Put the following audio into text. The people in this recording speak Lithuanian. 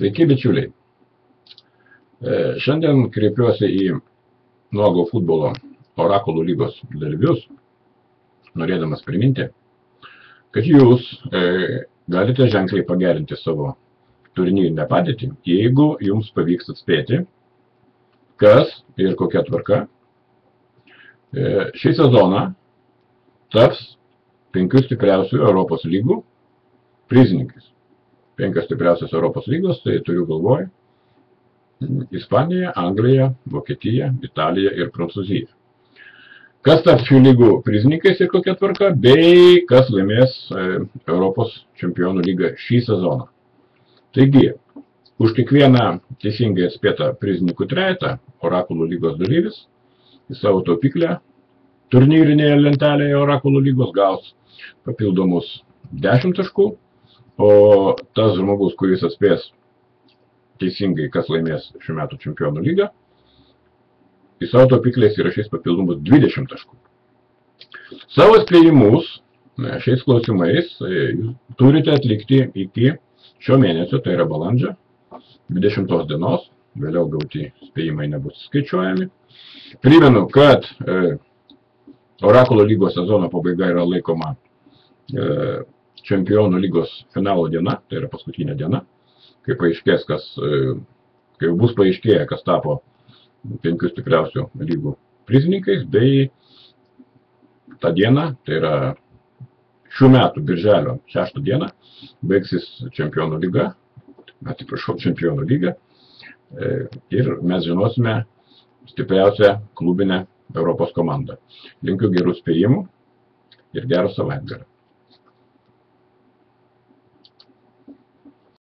Sveiki, bičiuliai. Šiandien kreipiuosi į nuogo futbolo orakulų lygos dalyvius, norėdamas priminti, kad jūs galite ženkliai pagerinti savo turnyrinę padėtį, jeigu jums pavyks atspėti, kas ir kokia tvarka šį sezoną taps 5 stipriausių Europos lygų prizininkais. 5 stipriausios Europos lygos, tai turiu galvoj Ispanija, Anglija, Vokietija, Italija ir Prancūzija. Kas taps šių lygų prizininkais ir kokia tvarka, bei kas laimės Europos čempionų lygą šį sezoną. Taigi, už kiekvieną teisingai atspėtą prizininkų trejetą orakulų lygos dalyvis į savo taupyklę turnyrinėje lentelėje orakulų lygos gaus papildomus 10 taškų, o tas žmogus, kuris atspės teisingai, kas laimės šių metų čempionų lygą, į savo taupyklės įrašys papildomus 20 taškų. Savo spėjimus šiais klausimais turite atlikti iki šio mėnesio, tai yra balandžio 20 dienos, vėliau gauti spėjimai nebus skaičiuojami. Primenu, kad orakulo lygos sezono pabaiga yra laikoma čempionų lygos finalo diena, tai yra paskutinė diena, kai bus paaiškėję, kas tapo 5 stipriausių lygų prizininkais, bei tą dieną, tai yra šių metų birželio 6 dieną, baigsis čempionų lyga, čempionų lyga, ir mes žinosime stipriausią klubinę Europos komandą. Linkiu gerų spėjimų ir gero savaitgalio.